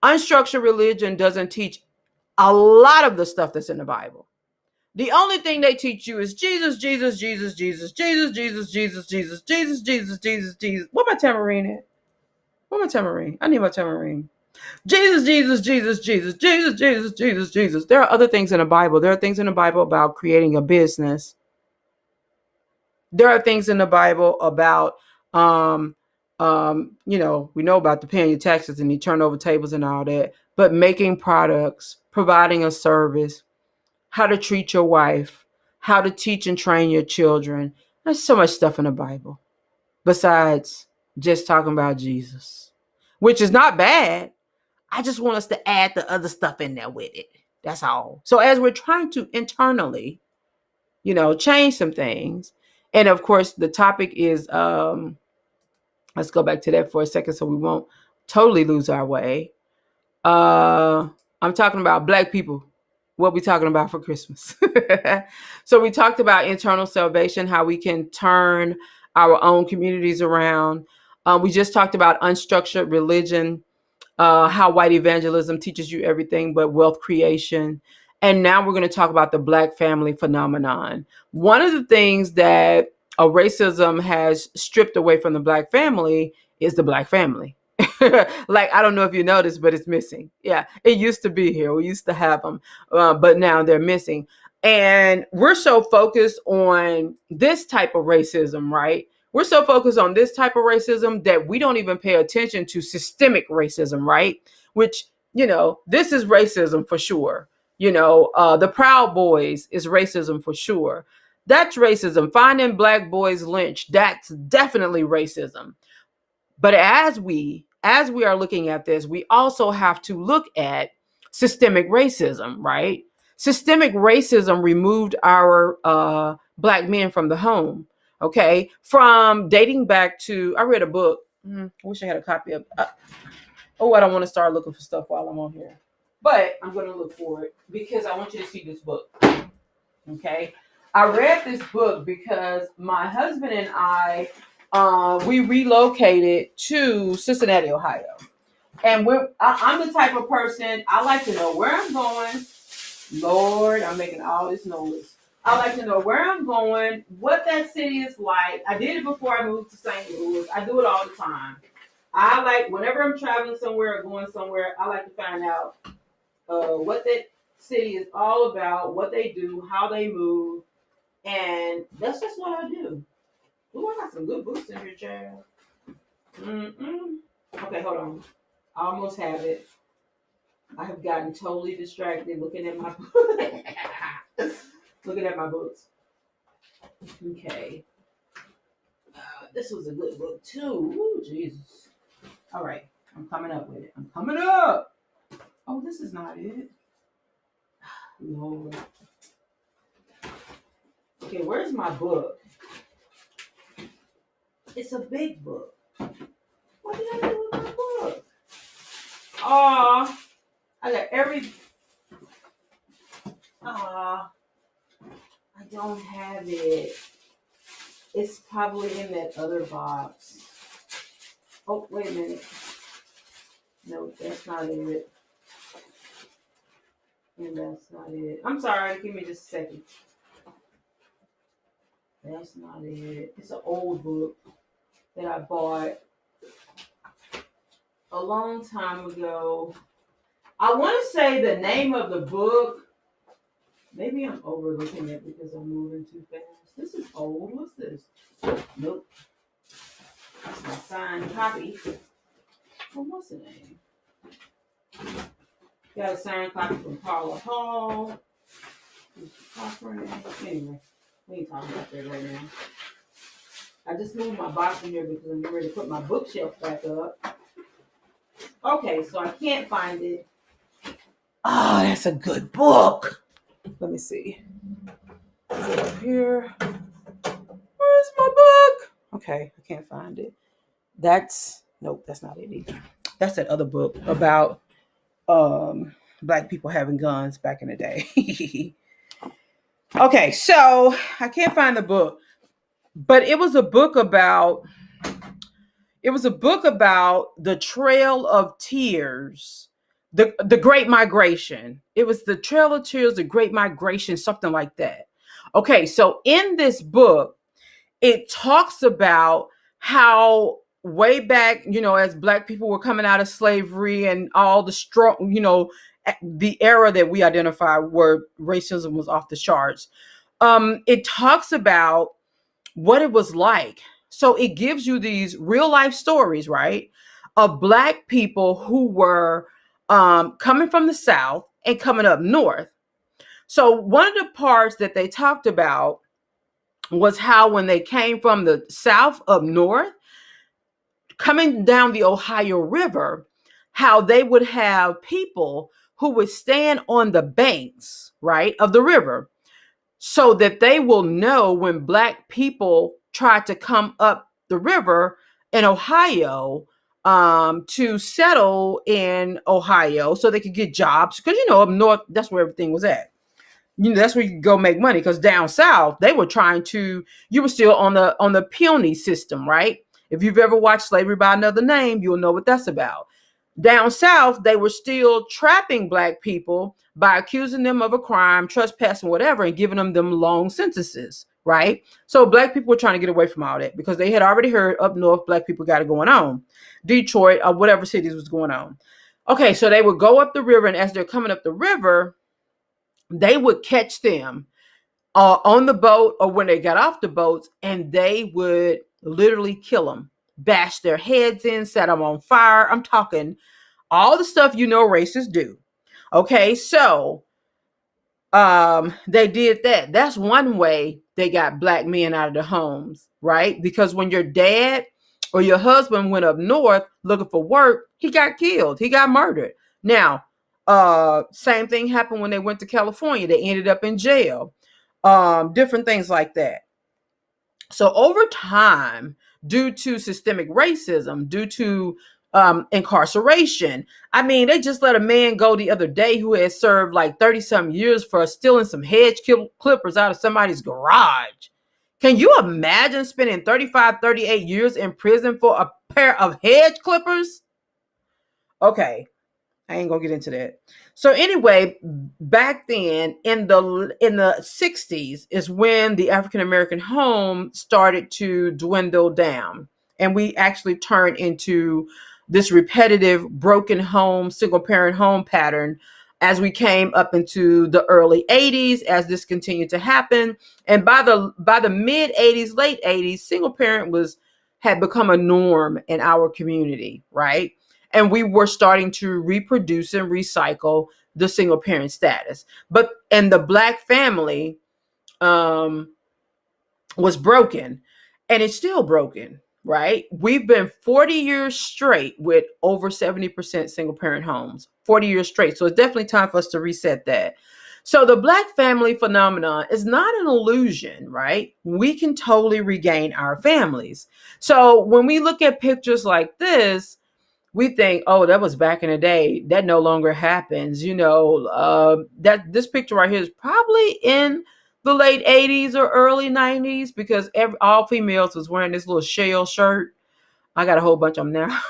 Unstructured religion doesn't teach a lot of the stuff that's in the Bible. The only thing they teach you is Jesus, Jesus, Jesus, Jesus, Jesus, Jesus, Jesus, Jesus, Jesus, Jesus, Jesus, Jesus. Where my tambourine at? Where my tambourine? I need my tambourine. Jesus, Jesus, Jesus, Jesus, Jesus, Jesus, Jesus, Jesus. There are other things in the Bible. There are things in the Bible about creating a business. There are things in the Bible about, we know about the paying your taxes and the turnover tables and all that, but making products, providing a service, how to treat your wife, how to teach and train your children. There's so much stuff in the Bible besides just talking about Jesus, which is not bad. I just want us to add the other stuff in there with it. That's all. So as we're trying to internally, change some things. And of course, the topic is, let's go back to that for a second so we won't totally lose our way. I'm talking about Black people. What we talking about for Christmas. So we talked about internal salvation, how we can turn our own communities around. We just talked about unstructured religion, how white evangelism teaches you everything but wealth creation. And now we're going to talk about the Black family phenomenon. One of the things that racism has stripped away from the Black family is the Black family. Like, I don't know if you noticed, but it's missing. Yeah, it used to be here. We used to have them, but now they're missing. And we're so focused on this type of racism, right? We're so focused on this type of racism that we don't even pay attention to systemic racism, right? Which, this is racism for sure. The Proud Boys is racism for sure. That's racism. Finding Black boys lynched, that's definitely racism. But as we are looking at this, we also have to look at systemic racism, right? Systemic racism removed our Black men from the home, okay? From dating back to, I read a book. I wish I had a copy of it. I don't want to start looking for stuff while I'm on here. But I'm going to look for it because I want you to see this book, okay? I read this book because my husband and I, we relocated to Cincinnati, Ohio. And I'm the type of person, I like to know where I'm going. Lord, I'm making all this noise. I like to know where I'm going, what that city is like. I did it before I moved to St. Louis. I do it all the time. I like, whenever I'm traveling somewhere or going somewhere, I like to find out what that city is all about, what they do, how they move. And that's just what I do. Ooh, I got some good books in here, child. Okay, hold on. I almost have it. I have gotten totally distracted looking at my books. Okay. This was a good book too. Ooh, Jesus. All right. I'm coming up with it. I'm coming up. Oh, this is not it. Lord. Okay, where's my book? It's a big book. What did I do with my book? Oh, I got every. I don't have it. It's probably in that other box. Oh, wait a minute. No, that's not it. And that's not it. I'm sorry. Give me just a second. That's not it. It's an old book that I bought a long time ago. I want to say the name of the book. Maybe I'm overlooking it because I'm moving too fast. This is old. What's this? Nope. That's my signed copy. Well, what's the name? Got a signed copy from Paula Hall. Anyway, we ain't talking about that right now. I just moved my box in here because I'm getting ready to put my bookshelf back up. Okay, so I can't find it. Oh, that's a good book. Let me see. Is it up here? Where's my book? Okay, I can't find it. Nope, that's not it either. That's that other book about Black people having guns back in the day. Okay, so I can't find the book, but it was a book about the Trail of Tears, the Great Migration. It was the Trail of Tears, the Great Migration, something like that. Okay, so in this book, it talks about how way back, as Black people were coming out of slavery and all the strong, the era that we identify where racism was off the charts. It talks about what it was like. So it gives you these real life stories, right, of Black people who were coming from the South and coming up north. So one of the parts that they talked about was how when they came from the South up north, coming down the Ohio River, how they would have people who would stand on the banks, right, of the river, so that they will know when Black people try to come up the river in Ohio to settle in Ohio so they could get jobs. Because, up north, that's where everything was at. That's where you could go make money. Because down south, they were you were still on the peony system, right? If you've ever watched Slavery by Another Name, you'll know what that's about. Down south, they were still trapping Black people by accusing them of a crime, trespassing, whatever, and giving them long sentences, right? So Black people were trying to get away from all that because they had already heard up north Black people got it going on. Detroit or whatever cities was going on. Okay, so they would go up the river, and as they're coming up the river, they would catch them on the boat or when they got off the boats, and they would literally kill them, bash their heads in, set them on fire. I'm talking all the stuff racists do. Okay, so they did that. That's one way they got Black men out of the homes, right? Because when your dad or your husband went up north looking for work, he got killed. He got murdered. Now, same thing happened when they went to California. They ended up in jail. Different things like that. So over time, due to systemic racism, due to incarceration. I mean, they just let a man go the other day who had served like 30-some years for stealing some hedge clippers out of somebody's garage. Can you imagine spending 35, 38 years in prison for a pair of hedge clippers? Okay, I ain't gonna get into that. So anyway, back then in the 60s is when the African American home started to dwindle down, and we actually turned into this repetitive broken home, single parent home pattern as we came up into the early 80s, as this continued to happen. And by the mid 80s, late 80s, single parent had become a norm in our community, right? And we were starting to reproduce and recycle the single parent status. And the Black family was broken, and it's still broken. right? We've been 40 years straight with over 70% single parent homes, 40 years straight. So it's definitely time for us to reset that. So the Black family phenomenon is not an illusion, right? We can totally regain our families. So when we look at pictures like this, we think, oh, that was back in the day. That no longer happens. That this picture right here is probably in the late 80s or early 90s because all females was wearing this little shell shirt. I got a whole bunch of them now.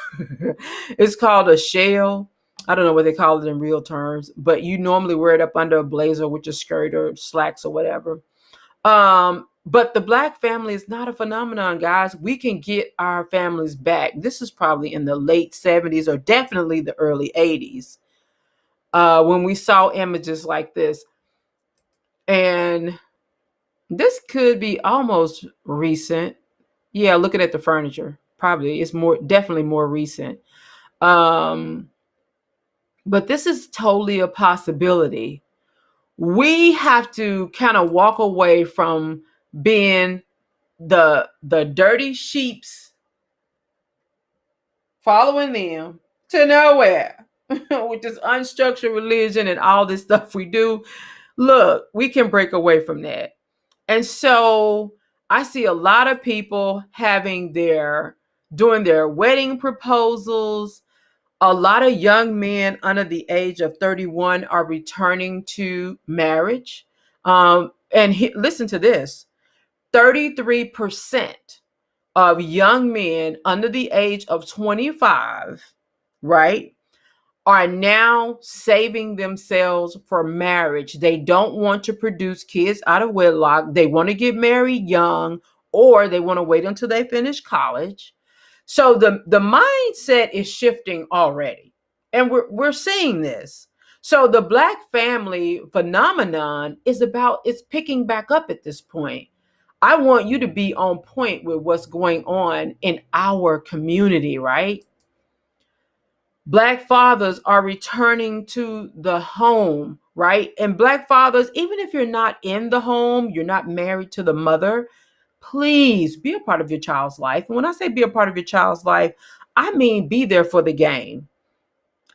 It's called a shell. I don't know what they call it in real terms, but you normally wear it up under a blazer with your skirt or slacks or whatever. But the Black family is not a phenomenon, guys. We can get our families back. This is probably in the late 70s or definitely the early 80s when we saw images like this. And this could be almost recent. Yeah, looking at the furniture, probably it's definitely more recent. But this is totally a possibility. We have to kind of walk away from being the dirty sheeps, following them to nowhere with this unstructured religion and all this stuff we do. Look, we can break away from that. And so I see a lot of people doing their wedding proposals. A lot of young men under the age of 31 are returning to marriage. Listen to this. 33% of young men under the age of 25, right, are now saving themselves for marriage. They don't want to produce kids out of wedlock. They want to get married young, or they want to wait until they finish college. So the mindset is shifting already. And we're seeing this. So the Black family phenomenon it's picking back up at this point. I want you to be on point with what's going on in our community, right? Black fathers are returning to the home, right? And Black fathers, even if you're not in the home, you're not married to the mother, please be a part of your child's life. And when I say be a part of your child's life, I mean be there for the game.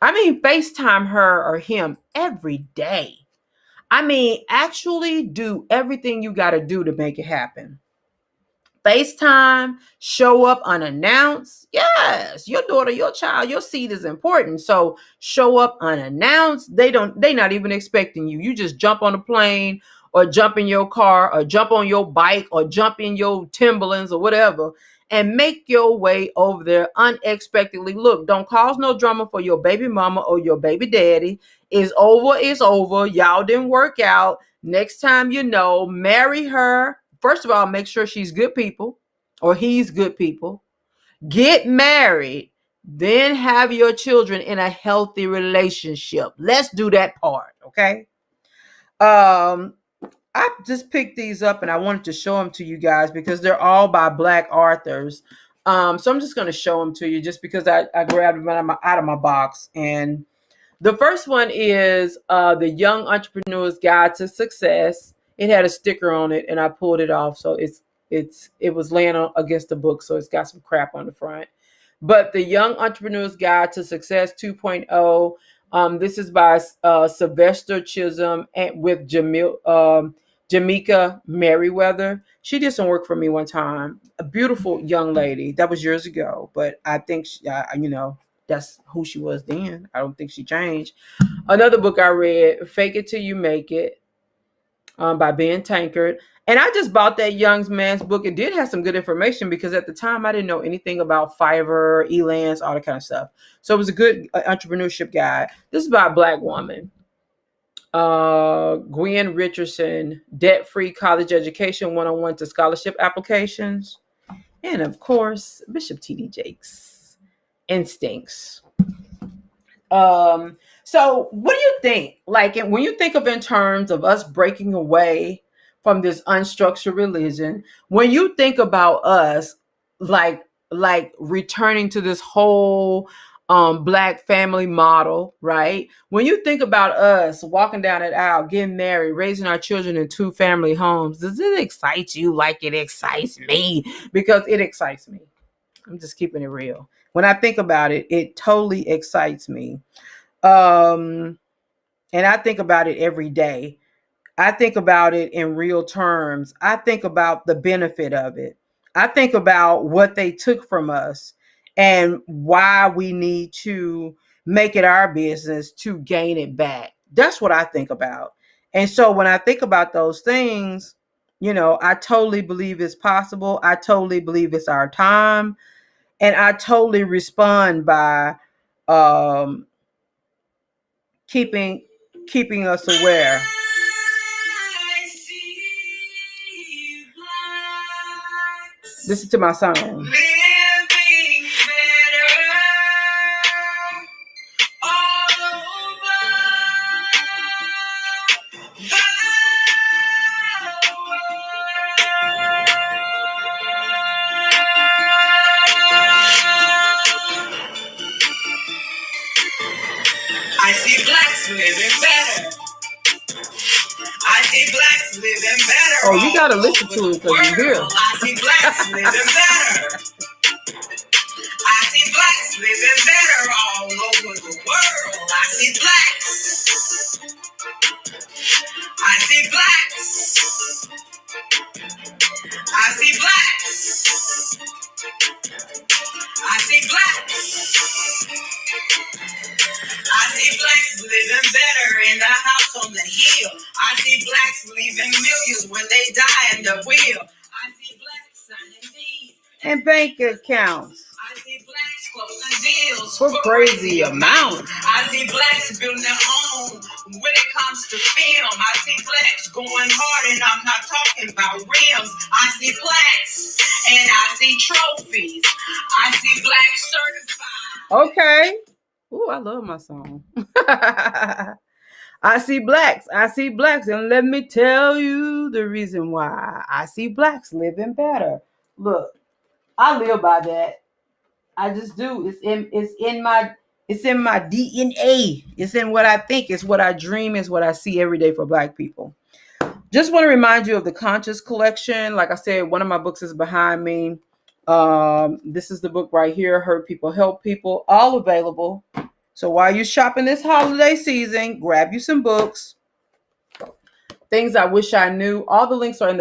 I mean FaceTime her or him every day. I mean actually do everything you got to do to make it happen. FaceTime, show up unannounced. Yes, your daughter, your child, your seed is important. So show up unannounced. They not even expecting you. You just jump on a plane or jump in your car or jump on your bike or jump in your Timberlands or whatever and make your way over there unexpectedly. Look, don't cause no drama for your baby mama or your baby daddy. It's over, it's over. Y'all didn't work out. Next time marry her. First of all, make sure she's good people or he's good people. Get married, then have your children in a healthy relationship. Let's do that part, okay? I just picked these up and I wanted to show them to you guys because they're all by Black authors. So I'm just going to show them to you just because I grabbed them out of my box. And the first one is The Young Entrepreneur's Guide to Success. It had a sticker on it and I pulled it off. So it was laying against the book. So it's got some crap on the front. But The Young Entrepreneur's Guide to Success 2.0. This is by Sylvester Chisholm and with Jamika Merriweather. She did some work for me one time. A beautiful young lady. That was years ago. But I think, that's who she was then. I don't think she changed. Another book I read, Fake It Till You Make It, by Ben Tankard. And I just bought that young man's book. It did have some good information because at the time I didn't know anything about Fiverr, Elance, all that kind of stuff. So it was a good entrepreneurship guide. This is by a Black woman. Gwen Richardson, Debt-Free College Education 101 to Scholarship Applications. And of course, Bishop T.D. Jakes, Instincts. So what do you think? Like when you think of in terms of us breaking away from this unstructured religion, when you think about us like returning to this whole Black family model, right? When you think about us walking down that aisle, getting married, raising our children in 2 family homes, does it excite you like it excites me? Because it excites me. I'm just keeping it real. When I think about it, it totally excites me. And I think about it every day. I think about it in real terms. I think about the benefit of it. I think about what they took from us and why we need to make it our business to gain it back. That's what I think about. And so when I think about those things, I totally believe it's possible. I totally believe it's our time. And I totally respond by um, keeping keeping us aware. Listen to my song. Living better all over the I see blacks living better. I see blacks living better. Oh, you gotta listen to it because you hear. I see blacks living better. I see blacks living better all over the world. I see blacks. I see blacks. I see blacks. I see blacks. I see blacks living better in the house on the hill. I see blacks leaving millions when they die in the wheel. I see blacks signing deeds and bank accounts. I see blacks closing deals for crazy amounts. I see blacks building their own when it comes to film. I see blacks going hard, and I'm not talking about rims. I see blacks and I see trophies. I see blacks certified. Okay. Ooh, I love my song. I see blacks, and let me tell you the reason why. I see blacks living better. Look, I live by that. I just do. It's in my DNA. It's in what I think. It's what I dream. It's what I see every day for Black people. Just want to remind you of the Conscious Collection. Like I said, one of my books is behind me. This is the book right here, Hurt People, Help People, all available. So while you're shopping this holiday season, grab you some books. Things I wish I knew. All the links are in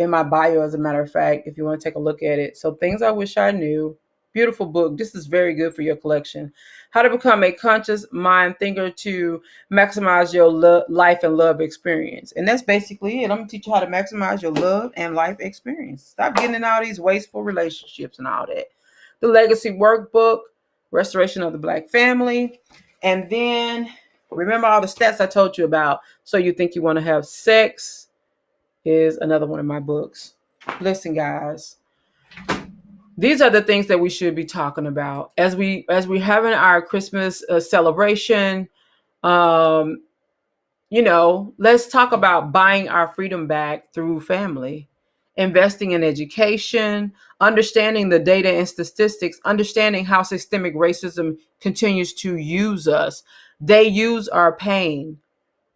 my bio, as a matter of fact, if you want to take a look at it. So Things I Wish I Knew. Beautiful book. This is very good for your collection. How to become a conscious mind thinker to maximize your life and love experience. And that's basically it. I'm going to teach you how to maximize your love and life experience. Stop getting in all these wasteful relationships and all that. The Legacy Workbook, Restoration of the Black Family. And then remember all the stats I told you about. So You Think You Want to Have Sex is another one of my books. Listen, guys. These are the things that we should be talking about as we're having our Christmas celebration. Let's talk about buying our freedom back through family, investing in education, understanding the data and statistics, understanding how systemic racism continues to use us. They use our pain.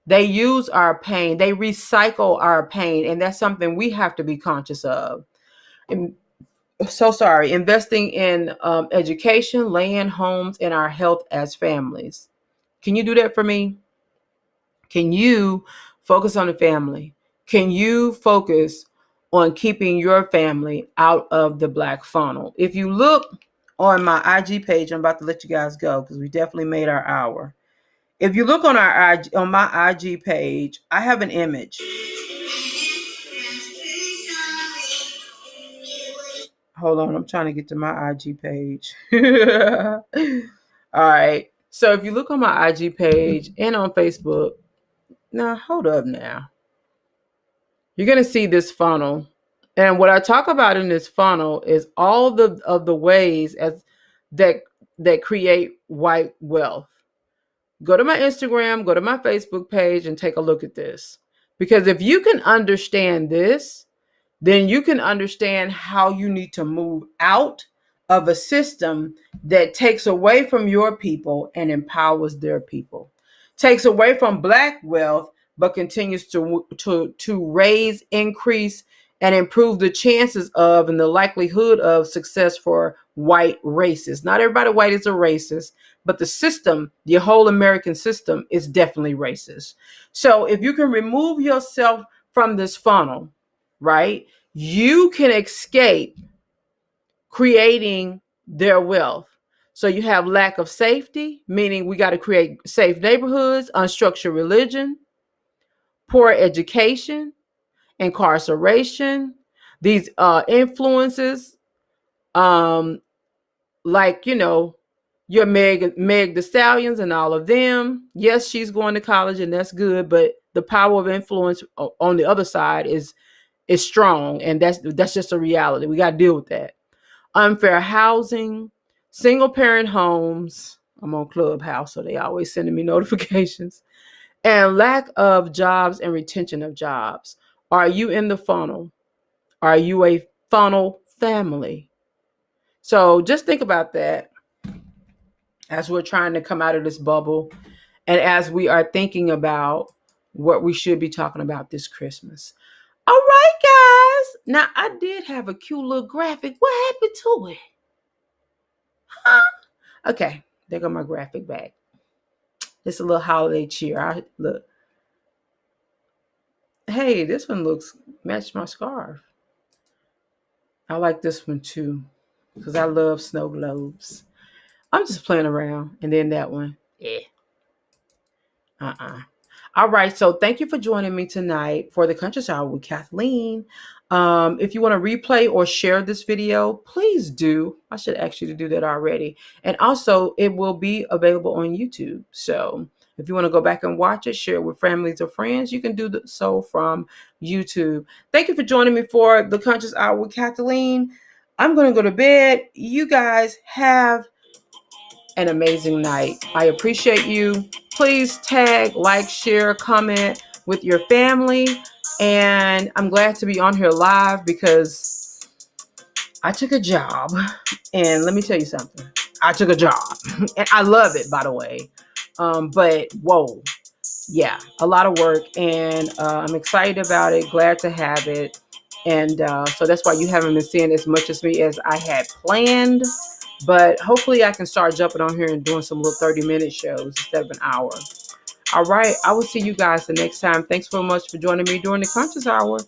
They recycle our pain, and that's something we have to be conscious of. Investing in education, land, homes, and our health as families. Can you do that for me? Can you focus on the family? Can you focus on keeping your family out of the Black funnel? If you look on my IG page, I'm about to let you guys go because we definitely made our hour. If you look on my IG page, I have an image. Hold on, I'm trying to get to my IG page. All right. So if you look on my IG page and on Facebook, now hold up now. You're going to see this funnel. And what I talk about in this funnel is all of the ways that create white wealth. Go to my Instagram, go to my Facebook page and take a look at this. Because if you can understand this, then you can understand how you need to move out of a system that takes away from your people and empowers their people. Takes away from Black wealth, but continues to raise, increase, and improve the chances of and the likelihood of success for white racists. Not everybody white is a racist, but the system, the whole American system, is definitely racist. So if you can remove yourself from this funnel, right, you can escape creating their wealth. So you have lack of safety, meaning we got to create safe neighborhoods, unstructured religion, poor education, incarceration, these influences, um, like, your Meg the Stallions and all of them. Yes, she's going to college and that's good, but the power of influence on the other side is strong, and that's just a reality. We got to deal with that. Unfair housing, single parent homes. I'm on Clubhouse, so they always sending me notifications. And lack of jobs and retention of jobs. Are you in the funnel? Are you a funnel family? So just think about that as we're trying to come out of this bubble and as we are thinking about what we should be talking about this Christmas. All right, guys. Now, I did have a cute little graphic. What happened to it? Huh? Okay, there go my graphic back. It's a little holiday cheer. Look. Hey, this one looks matched my scarf. I like this one too because I love snow globes. I'm just playing around. And then that one. Yeah. All right. So thank you for joining me tonight for the Conscious Hour with Kathleen. If you want to replay or share this video, please do. I should ask you to do that already. And also, it will be available on YouTube. So if you want to go back and watch it, share it with families or friends, you can do so from YouTube. Thank you for joining me for the Conscious Hour with Kathleen. I'm going to go to bed. You guys have an amazing night. I appreciate you. Please tag, like, share, comment with your family. And I'm glad to be on here live because I took a job. And let me tell you something. I took a job. And I love it, by the way. But whoa. Yeah, a lot of work. And I'm excited about it. Glad to have it. And so that's why you haven't been seeing as much as me as I had planned. But hopefully I can start jumping on here and doing some little 30-minute shows instead of an hour. All right. I will see you guys the next time. Thanks so much for joining me during the Conscious Hour.